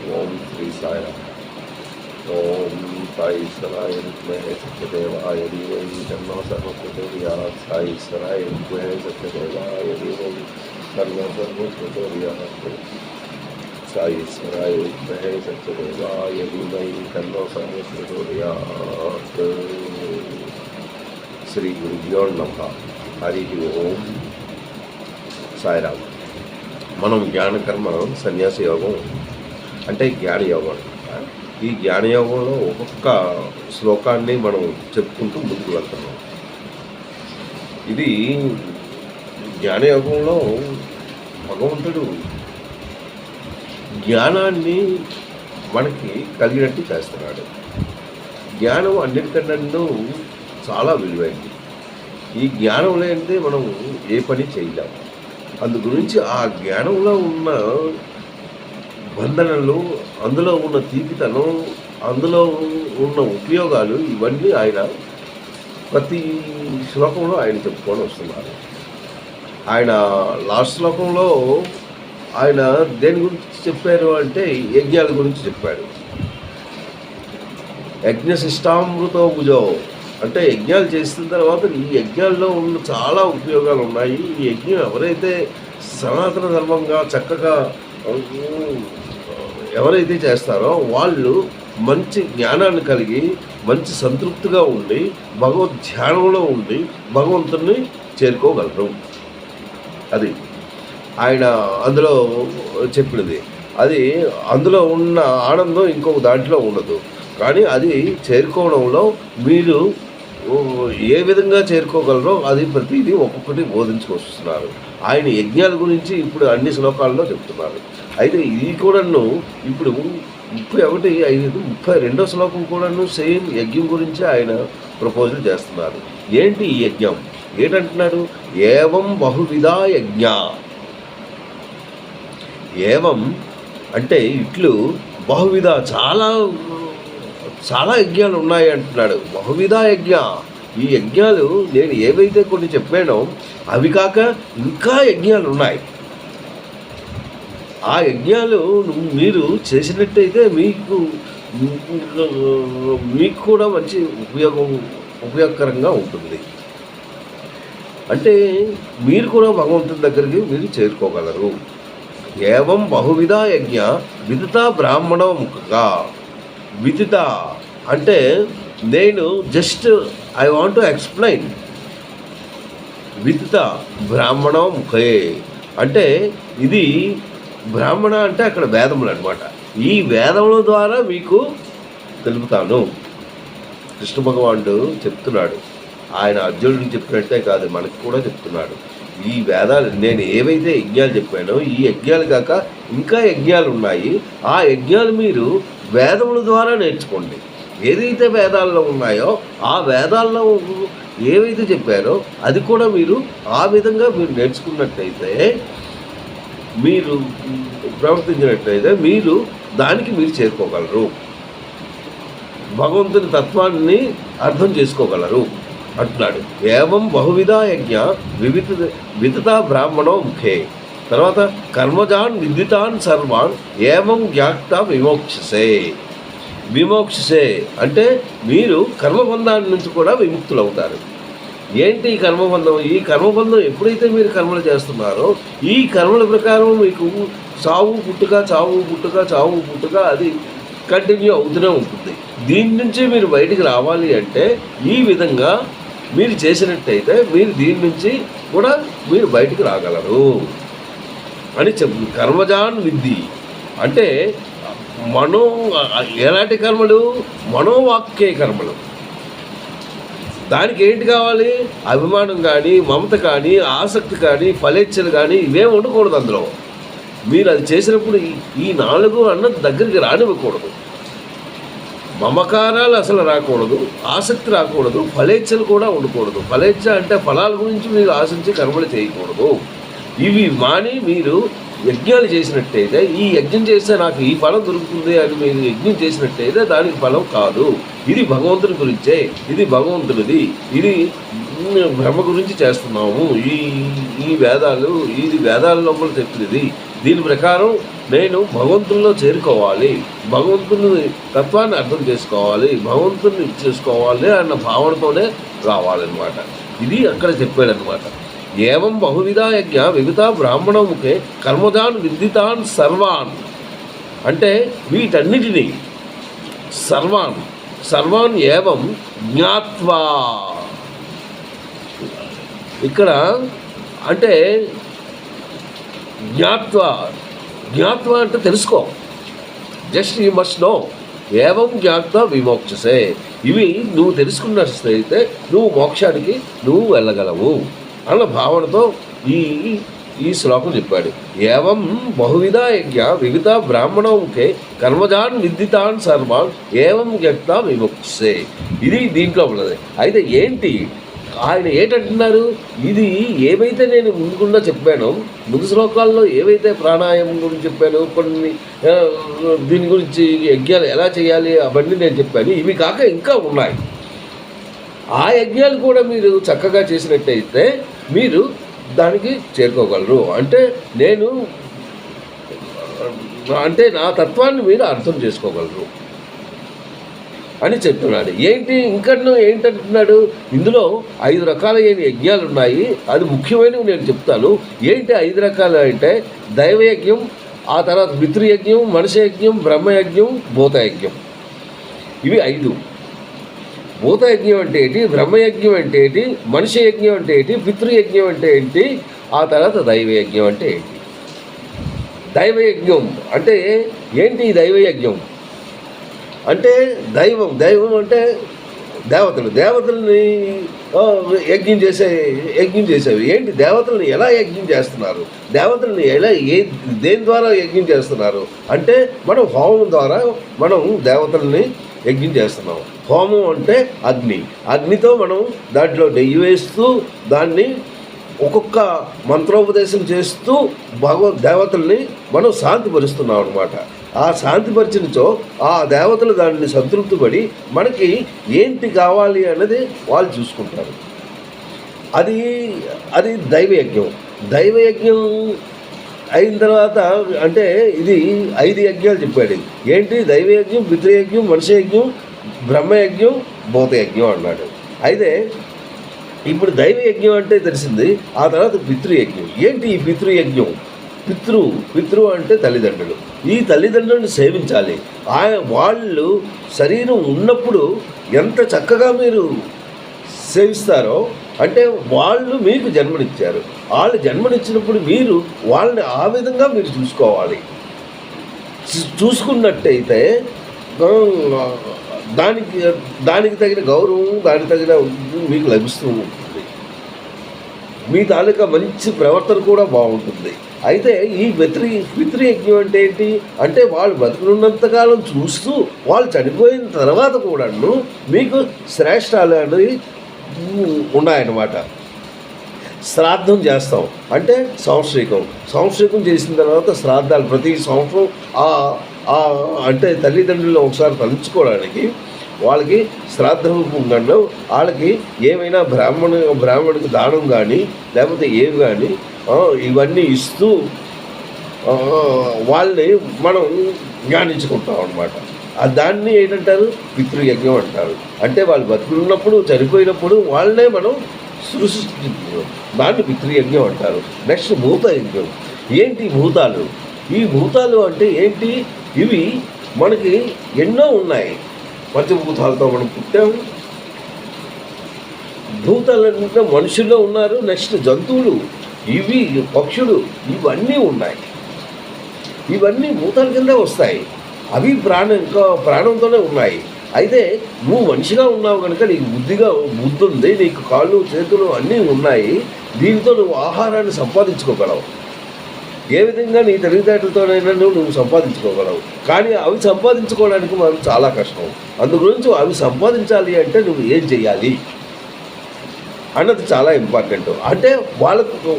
ఓం శ్రీ సాయిరామ్. ఓం సాయి విద్మహే సత్యదేవాయ ధీమహి తన్నో సర్వప్రచోదయాత్. సాయి విద్మహే సత్యదేవాయ ధీమహి తన్నో సర్వప్రచోదయాత్. సాయి విద్మహే సత్యదేవాయ ధీమహి తన్నో సర్వప్రచోదయాత్. శ్రీ గురుభ్యో నమః. హరి ఓం. సాయిరామ్. మనం జ్ఞానకర్మ సన్యాస యోగం అంటే జ్ఞానయోగం. ఈ జ్ఞానయోగంలో ఒక్కొక్క శ్లోకాన్ని మనం చెప్పుకుంటూ ముందుకు వెళ్తున్నాం. ఇది జ్ఞానయోగంలో భగవంతుడు జ్ఞానాన్ని మనకి కలిగినట్టు చేస్తున్నాడు. జ్ఞానం అన్నిటికన్నా చాలా విలువైంది. ఈ జ్ఞానం లేనిదే మనం ఏ పని చేయలేము. అందు గురించి ఆ జ్ఞానంలో ఉన్న బంధనలు, అందులో ఉన్న తీపితనం, అందులో ఉన్న ఉపయోగాలు ఇవన్నీ ఆయన ప్రతి శ్లోకంలో ఆయన చెప్పుకొని వస్తున్నారు. ఆయన లాస్ట్ శ్లోకంలో ఆయన దేని గురించి చెప్పారు అంటే యజ్ఞాల గురించి చెప్పాడు. యజ్ఞశిష్టామృతో భుజో అంటే యజ్ఞాలు చేసిన తర్వాత ఈ యజ్ఞాల్లో ఉన్న చాలా ఉపయోగాలు ఉన్నాయి. ఈ యజ్ఞం ఎవరైతే సనాతన ధర్మంగా చక్కగా ఎవరైతే చేస్తారో వాళ్ళు మంచి జ్ఞానాన్ని కలిగి మంచి సంతృప్తిగా ఉండి భగవద్ ధ్యానంలో ఉండి భగవంతుని చేరుకోగలరు. అది ఆయన అందులో చెప్పినది. అది అందులో ఉన్న ఆనందం ఇంకొక దాంట్లో ఉండదు. కానీ అది చేరుకోవడంలో మీరు ఏ విధంగా చేరుకోగలరో అది ప్రతిదీ ఒక్కొక్కటి బోధించుకొస్తున్నారు. ఆయన యజ్ఞాల గురించి ఇప్పుడు అన్ని శ్లోకాల్లో చెప్తున్నారు. అయితే ఇది కూడాను ఇప్పుడు 31, 32 కూడాను సేమ్ యజ్ఞం గురించి ఆయన ప్రపోజల్ చేస్తున్నారు. ఏంటి ఈ యజ్ఞం? ఏంటంటున్నాడు? ఏవం బహువిధ యజ్ఞ. ఏవం అంటే ఇట్లు బహువిధ చాలా యజ్ఞాలు ఉన్నాయి అంటున్నాడు. బహువిధ యజ్ఞ. ఈ యజ్ఞాలు నేను ఏవైతే కొన్ని చెప్పానో అవి కాక ఇంకా యజ్ఞాలు ఉన్నాయి. ఆ యజ్ఞాలు మీరు చేసినట్టయితే మీకు కూడా మంచి ఉపయోగకరంగా ఉంటుంది. అంటే మీరు కూడా భగవంతుని దగ్గరికి మీరు చేరుకోగలరు. ఏవం బహువిధ యజ్ఞ విదిత బ్రాహ్మణముఖగా. విదిత అంటే నేను just I want to explain. విదిత బ్రాహ్మణం ముఖే అంటే ఇది బ్రాహ్మణ అంటే అక్కడ వేదములు అనమాట. ఈ వేదముల ద్వారా మీకు తెలుపుతాను. కృష్ణ భగవానుడు చెప్తున్నాడు. ఆయన అర్జునుడికి చెప్పినట్టే కాదు, మనకి కూడా చెప్తున్నాడు. ఈ వేదాలు నేను ఏవైతే యజ్ఞాలు చెప్పానో ఈ యజ్ఞాలు కాక ఇంకా యజ్ఞాలు ఉన్నాయి. ఆ యజ్ఞాలు మీరు వేదముల ద్వారా నేర్చుకోండి. ఏదైతే వేదాల్లో ఉన్నాయో ఆ వేదాల్లో ఏవైతే చెప్పారో అది కూడా మీరు ఆ విధంగా మీరు నేర్చుకున్నట్టయితే, మీరు ప్రవర్తించినట్లయితే మీరు దానికి మీరు చేరుకోగలరు. భగవంతుని తత్వాన్ని అర్థం చేసుకోగలరు అంటున్నాడు. ఏవం బహువిధ యజ్ఞ విదిత బ్రాహ్మణో ముఖే. తర్వాత కర్మజాన్ విదితాన్ సర్వాన్ ఏవం జ్ఞాత విమోక్షసే అంటే మీరు కర్మబంధాన్ని నుంచి కూడా విముక్తులవుతారు. ఏంటి ఈ కర్మబంధం? ఈ కర్మబంధం ఎప్పుడైతే మీరు కర్మలు చేస్తున్నారో ఈ కర్మల ప్రకారం మీకు చావు పుట్టుక అది కంటిన్యూ అవుతూనే ఉంటుంది. దీని నుంచి మీరు బయటికి రావాలి అంటే ఈ విధంగా మీరు చేసినట్టయితే మీరు దీని నుంచి కూడా మీరు బయటికి రాగలరు అని చెప్పు. కర్మజాన్ విద్ధి అంటే ఎలాంటి కర్మలు? మనోవాక్య కర్మలు. దానికి ఏంటి కావాలి? అభిమానం కానీ, మమత కానీ, ఆసక్తి కానీ, ఫలేచ్ఛలు కానీ ఇవేమి ఉండకూడదు. అందులో మీరు అది చేసినప్పుడు ఈ 4 అన్నది దగ్గరికి రానివ్వకూడదు. మమకారాలు అసలు రాకూడదు, ఆసక్తి రాకూడదు, ఫలేచ్ఛలు కూడా ఉండకూడదు. ఫలేచ్ఛ అంటే ఫలాల గురించి మీరు ఆశించి కర్మలు చేయకూడదు. ఇవి మాని మీరు యజ్ఞాలు చేసినట్టయితే, ఈ యజ్ఞం చేస్తే నాకు ఈ ఫలం దొరుకుతుంది అని మీరు యజ్ఞం చేసినట్టయితే దానికి ఫలం కాదు. ఇది భగవంతుని గురించే, ఇది భగవంతునిది, ఇది బ్రహ్మ గురించి చేస్తున్నాము. ఈ వేదాలు, ఇది వేదాల లోపల చెప్పినది, దీని ప్రకారం నేను భగవంతుల్లో చేరుకోవాలి, భగవంతుని తత్వాన్ని అర్థం చేసుకోవాలి, భగవంతుని చేసుకోవాలి అన్న భావనతోనే రావాలన్నమాట. ఇది అక్కడ చెప్పాడనమాట. ఏవం బహువిధ యజ్ఞ వివిధ బ్రాహ్మణముఖే కర్మజాన్ విద్దితాన్ సర్వాన్, అంటే వీటన్నిటినీ సర్వాన్ ఏవం జ్ఞాత్వా. ఇక్కడ అంటే జ్ఞాత్వ అంటే తెలుసుకో, జస్ట్ యూ మస్ట్ నో. ఏవం జ్ఞాత్వ విమోక్షసే, ఇవి నువ్వు తెలుసుకున్నట్లయితే నువ్వు మోక్షానికి నువ్వు వెళ్ళగలవు అన్న భావనతో ఈ శ్లోకం చెప్పాడు. ఏవం బహువిధ యజ్ఞ వివిధ బ్రాహ్మణముఖే కర్మజాన్ విద్దితాన్ సర్వాన్ ఏవం జ్ఞాత్వ విమోక్షసే, ఇది దీంట్లో ఉన్నది. అయితే ఏంటి ఆయన ఏంటంటున్నారు? ఇది ఏవైతే నేను ముందుకుండా చెప్పానో, ముందు శ్లోకాల్లో ఏవైతే ప్రాణాయామం గురించి చెప్పానో, కొన్ని దీని గురించి యజ్ఞాలు ఎలా చేయాలి అవన్నీ నేను చెప్పాను. ఇవి కాక ఇంకా ఉన్నాయి. ఆ యజ్ఞాలు కూడా మీరు చక్కగా చేసినట్టయితే మీరు దానికి చేరుకోగలరు. అంటే నా తత్వాన్ని మీరు అర్థం చేసుకోగలరు అని చెప్తున్నాడు. ఏంటంటున్నాడు? ఇందులో 5 రకాలైన యజ్ఞాలు ఉన్నాయి, అది ముఖ్యమైనవి నేను చెప్తాను. ఏంటి 5 రకాలు అంటే దైవయజ్ఞం, ఆ తర్వాత పితృయజ్ఞం, మనుష్యయజ్ఞం, బ్రహ్మయజ్ఞం, భూతయజ్ఞం. ఇవి 5. భూతయజ్ఞం అంటే ఏంటి, బ్రహ్మయజ్ఞం అంటే ఏంటి, మనుష్యయజ్ఞం అంటే ఏంటి, పితృయజ్ఞం అంటే ఏంటి, ఆ తర్వాత దైవయజ్ఞం అంటే ఏంటి. దైవయజ్ఞం అంటే ఏంటి? దైవయజ్ఞం అంటే దైవం అంటే దేవతల్ని యజ్ఞం చేసేవి. ఏంటి దేవతల్ని ఎలా యజ్ఞం చేస్తున్నారు, దేవతల్ని దేని ద్వారా యజ్ఞం చేస్తున్నారు అంటే మనం హోమం ద్వారా మనం దేవతల్ని యజ్ఞం చేస్తున్నాం. హోమం అంటే అగ్నితో మనం దాంట్లో నెయ్యి వేస్తూ దాన్ని ఒక్కొక్క మంత్రోపదేశం చేస్తూ దేవతల్ని మనం శాంతిపరుస్తున్నాం అనమాట. ఆ శాంతిపరిచినచో ఆ దేవతలు దాన్ని సంతృప్తిపడి మనకి ఏంటి కావాలి అన్నది వాళ్ళు చూసుకుంటారు. అది దైవయజ్ఞం. దైవయజ్ఞం అయిన తర్వాత అంటే ఇది 5 యజ్ఞాలు చెప్పాడు. ఏంటి? దైవయజ్ఞం, పితృయజ్ఞం, మనుష్యయజ్ఞం, బ్రహ్మయజ్ఞం, భూతయజ్ఞం అన్నాడు. అయితే ఇప్పుడు దైవయజ్ఞం అంటే తెలిసింది. ఆ తర్వాత పితృయజ్ఞం. ఏంటి ఈ పితృయజ్ఞం? పితృ అంటే తల్లిదండ్రులు. ఈ తల్లిదండ్రులను సేవించాలి. వాళ్ళు శరీరం ఉన్నప్పుడు ఎంత చక్కగా మీరు సేవిస్తారో, అంటే వాళ్ళు మీకు జన్మనిచ్చారు. వాళ్ళు జన్మనిచ్చినప్పుడు మీరు వాళ్ళని ఆ విధంగా మీరు చూసుకున్నట్టయితే దానికి తగిన గౌరవం, దానికి తగిన మీకు లభిస్తూ ఉంటుంది. మీ తాలూకా మంచి ప్రవర్తన కూడా బాగుంటుంది. అయితే ఈ పితృయజ్ఞం అంటే ఏంటి అంటే వాళ్ళు బతుకున్నంతకాలం చూస్తూ వాళ్ళు చనిపోయిన తర్వాత కూడాను మీకు శ్రేష్టాలు అనేవి ఉన్నాయన్నమాట. శ్రాద్ధం చేస్తాం అంటే సంవత్సరికం చేసిన తర్వాత శ్రాద్ధాలు ప్రతి సంవత్సరం అంటే తల్లిదండ్రులను ఒకసారి తలుచుకోవడానికి వాళ్ళకి శ్రాద్ధంలో వాళ్ళకి ఏమైనా బ్రాహ్మణుడికి దానం కానీ లేకపోతే ఏవి కానీ ఇవన్నీ ఇస్తూ వాళ్ళని మనం జ్ఞానించుకుంటాం అన్నమాట. దాన్ని ఏంటంటారు? పితృయజ్ఞం అంటారు. అంటే వాళ్ళు బతుకున్నప్పుడు చనిపోయినప్పుడు వాళ్ళనే మనం సృష్టించాం, దాన్ని పితృయజ్ఞం అంటారు. నెక్స్ట్ భూతయజ్ఞం. ఏంటి భూతాలు? ఈ భూతాలు అంటే ఏంటి? ఇవి మనకి ఎన్నో ఉన్నాయి. పంచభూతాలతో మనం పుట్టాము. భూతాలంటే మనుషుల్లో ఉన్నారు, నెక్స్ట్ జంతువులు, ఇవి పక్షులు, ఇవన్నీ ఉన్నాయి. ఇవన్నీ భూతాల కింద వస్తాయి. అవి ప్రాణంతోనే ఉన్నాయి. అయితే నువ్వు మనిషిగా ఉన్నావు కనుక నీకు బుద్ధి ఉంది, నీకు కాళ్ళు చేతులు అన్నీ ఉన్నాయి. దీనితో నువ్వు ఆహారాన్ని సంపాదించుకోగలవు. ఏ విధంగా నీ తెలివితేటలతోనైనా నువ్వు సంపాదించుకోగలవు. కానీ అవి సంపాదించుకోవడానికి మనం చాలా కష్టం. అందుగురించి అవి సంపాదించాలి అంటే నువ్వు ఏం చేయాలి అన్నది చాలా ఇంపార్టెంట్. అంటే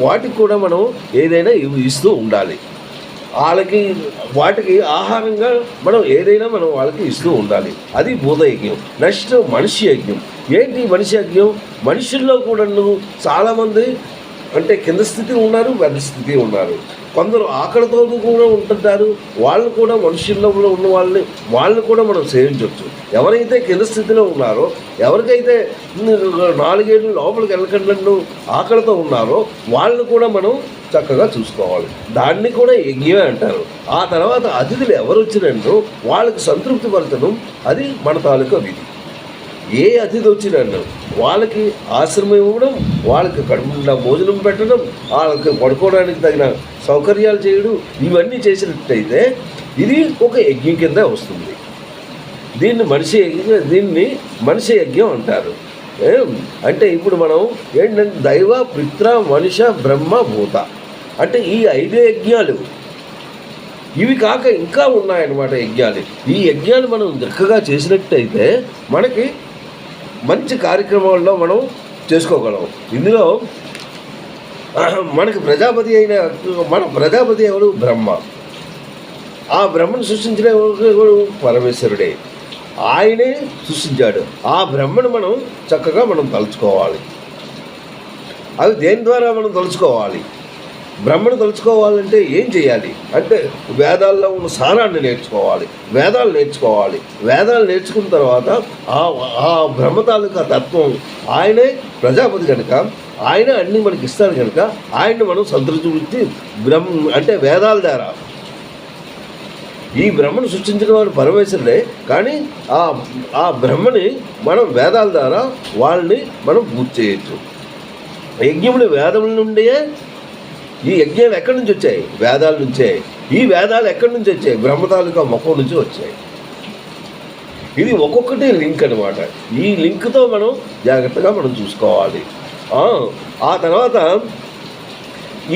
వాటికి కూడా మనం ఏదైనా ఇస్తూ ఉండాలి. వాటికి ఆహారంగా మనం ఏదైనా మనం వాళ్ళకి ఇస్తూ ఉండాలి. అది భూతయజ్ఞం. నెక్స్ట్ మనిషి యజ్ఞం. ఏంటి మనిషి యజ్ఞం? మనుషుల్లో కూడా చాలామంది అంటే కింద స్థితి ఉన్నారు, పెద్ద స్థితి ఉన్నారు. కొందరు ఆకలితో కూడా ఉంటుంటారు. వాళ్ళు కూడా మనుషుల్లో ఉన్న వాళ్ళని కూడా మనం సేవించవచ్చు. ఎవరైతే కింద స్థితిలో ఉన్నారో, ఎవరికైతే 4 ఏళ్ళు లోపలికి వెళ్ళకుండా ఆకలితో ఉన్నారో వాళ్ళని కూడా మనం చక్కగా చూసుకోవాలి. దాన్ని కూడా యజ్ఞమే అంటారు. ఆ తర్వాత అతిథులు ఎవరు వచ్చినట్టు వాళ్ళకి సంతృప్తి పరచడం అది మన తాలూకా విధి. ఏ అతిథి వచ్చినట్టు వాళ్ళకి ఆశ్రమం ఇవ్వడం, వాళ్ళకి కడుపు నిండా భోజనం పెట్టడం, వాళ్ళకి పడుకోవడానికి తగిన సౌకర్యాలు చేయడం, ఇవన్నీ చేసినట్టయితే ఇది ఒక యజ్ఞం కింద వస్తుంది. దీన్ని మనిషి యజ్ఞం అంటారు. అంటే ఇప్పుడు మనం ఏంటంటే దైవ, పిత్ర, మనుష్య, బ్రహ్మ, భూత అంటే ఈ 5 యజ్ఞాలు. ఇవి కాక ఇంకా ఉన్నాయన్నమాట యజ్ఞాలు. ఈ యజ్ఞాలు మనం చక్కగా చేసినట్టయితే మనకి మంచి కార్యక్రమాల్లో మనం చేసుకోగలం. ఇందులో మనకి మన ప్రజాపతి ఎవరు? బ్రహ్మ. ఆ బ్రహ్మను సృష్టించిన ఎవరు? పరమేశ్వరుడే. ఆయనే సృష్టించాడు. ఆ బ్రహ్మను మనం చక్కగా తలుచుకోవాలి. అవి దేని ద్వారా మనం తలుచుకోవాలి? బ్రహ్మను తలుచుకోవాలంటే ఏం చేయాలి అంటే వేదాల్లో ఉన్న సారాన్ని నేర్చుకోవాలి. వేదాలు నేర్చుకున్న తర్వాత ఆ బ్రహ్మ తాలూకా తత్వం ఆయనే ప్రజాపతి కనుక ఆయన అన్నీ మనకి ఇస్తాడు కనుక ఆయన్ని మనం సంతృప్తి అంటే వేదాల ద్వారా ఈ బ్రహ్మను సృష్టించిన వాడు పరమేశ్వరుడే. కానీ ఆ బ్రహ్మని మనం వేదాల ద్వారా వాళ్ళని మనం పూర్తి చేయొచ్చు. యజ్ఞములు వేదముల నుండే. ఈ యజ్ఞాలు ఎక్కడి నుంచి వచ్చాయి? వేదాల నుంచే. ఈ వేదాలు ఎక్కడి నుంచి వచ్చాయి? బ్రహ్మ తాలూకా ముఖం నుంచి వచ్చాయి. ఇది ఒక్కొక్కటి లింక్ అనమాట. ఈ లింక్తో మనం జాగ్రత్తగా చూసుకోవాలి. ఆ తర్వాత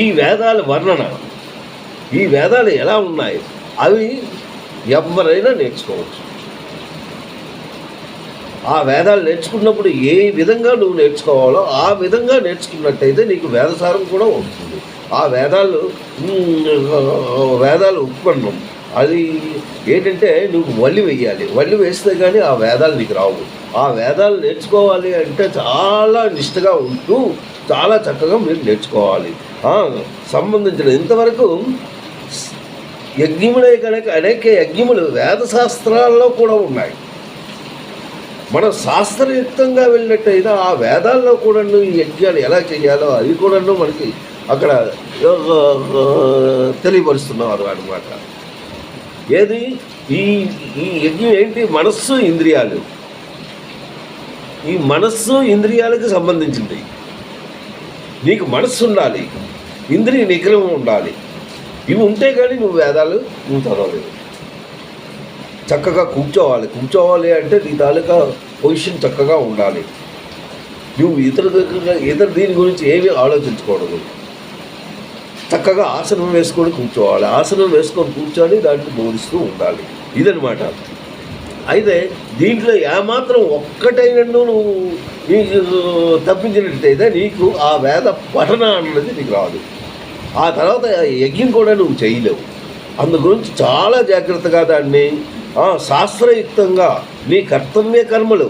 ఈ వేదాల వర్ణన, ఈ వేదాలు ఎలా ఉన్నాయి అవి ఎవరైనా నేర్చుకోవచ్చు. ఆ వేదాలు నేర్చుకున్నప్పుడు ఏ విధంగా నువ్వు నేర్చుకోవాలో ఆ విధంగా నేర్చుకున్నట్టయితే నీకు వేదసారం కూడా వస్తుంది. ఆ వేదాలు ఉత్పన్నం అది ఏంటంటే నువ్వు వల్లి వేయాలి. వల్లి వేస్తే కానీ ఆ వేదాలు నీకు రావు. ఆ వేదాలు నేర్చుకోవాలి అంటే చాలా నిష్ఠగా ఉంటూ చాలా చక్కగా మీరు నేర్చుకోవాలి. సంబంధించిన ఇంతవరకు యజ్ఞములే కనుక అనేక యజ్ఞములు వేదశాస్త్రాల్లో కూడా ఉన్నాయి. మనం శాస్త్రయుక్తంగా వెళ్ళినట్టయితే ఆ వేదాల్లో కూడా ఈ యజ్ఞాలు ఎలా చేయాలో అవి కూడా మనకి అక్కడ తెలియపరుస్తున్నారు అన్నమాట. ఏది ఈ యజ్ఞం ఏంటి? మనస్సు, ఇంద్రియాలు. ఈ మనస్సు ఇంద్రియాలకు సంబంధించింది. నీకు మనస్సు ఉండాలి, ఇంద్రియ నిగ్రహం ఉండాలి. ఇవి ఉంటే కానీ నువ్వు వేదాలు చదవలేవు. చక్కగా కూర్చోవాలి అంటే నీ తాలూకా పొజిషన్ చక్కగా ఉండాలి. నువ్వు ఇతర దీని గురించి ఏమీ ఆలోచించకూడదు. చక్కగా ఆసనం వేసుకొని కూర్చోవాలి. ఆసనం వేసుకొని కూర్చొని దాన్ని బోధిస్తూ ఉండాలి. ఇదనమాట. అయితే దీంట్లో ఏమాత్రం ఒక్కటైనా నువ్వు తప్పించినట్టయితే నీకు ఆ వేద పఠన అన్నది నీకు రాదు. ఆ తర్వాత యజ్ఞం కూడా నువ్వు చేయలేవు. అందు గురించి చాలా జాగ్రత్తగా దాన్ని శాస్త్రయుక్తంగా నీ కర్తవ్య కర్మలు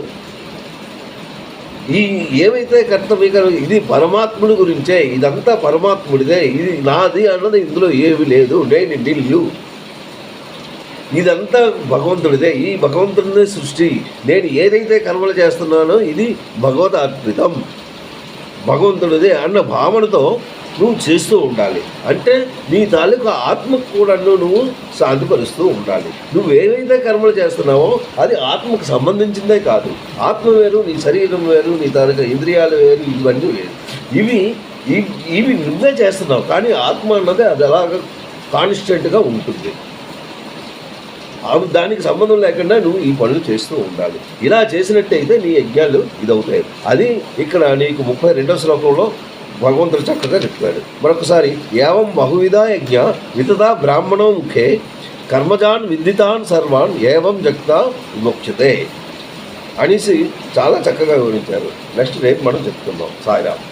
ఏవైతే కర్తవ్య ఇది పరమాత్ముడి గురించే, ఇదంతా పరమాత్ముడిదే, ఇది నాది అన్నది ఇందులో ఏమీ లేదు. నేను నిల్లు, ఇదంతా భగవంతుడిదే, ఈ భగవంతుడినే సృష్టి. నేను ఏదైతే కర్మలు చేస్తున్నానో ఇది భగవదార్పితం, భగవంతుడిదే అన్న భావనతో నువ్వు చేస్తూ ఉండాలి. అంటే నీ తాలూకా ఆత్మకు కూడా నువ్వు శాంతిపరుస్తూ ఉండాలి. నువ్వు ఏవైతే కర్మలు చేస్తున్నావో అది ఆత్మకు సంబంధించిందే కాదు. ఆత్మ వేరు, నీ శరీరం వేరు, నీ తాలూకా ఇంద్రియాలు వేరు, ఇవన్నీ వేరు. ఇవి నువ్వే చేస్తున్నావు. కానీ ఆత్మ అన్నది అది అలాగ కాన్స్టెంట్గా ఉంటుంది. దానికి సంబంధం లేకుండా నువ్వు ఈ పనులు చేస్తూ ఉండాలి. ఇలా చేసినట్టయితే నీ యజ్ఞాలు ఇదవుతాయి. అది ఇక్కడ నీకు 32వ శ్లోకంలో భగవంతుడు చక్కగా చెప్పాడు. మరొకసారి ఏవం బహువిధ యజ్ఞ వితదా బ్రాహ్మణో ముఖే కర్మజాన్ విద్దితాన్ సర్వాన్ ఏవం జక్తా విమోక్షతే అనేసి చాలా చక్కగా వివరించారు. నెక్స్ట్ రేపు మనం చెప్పుకుందాం. సాయిరామ్.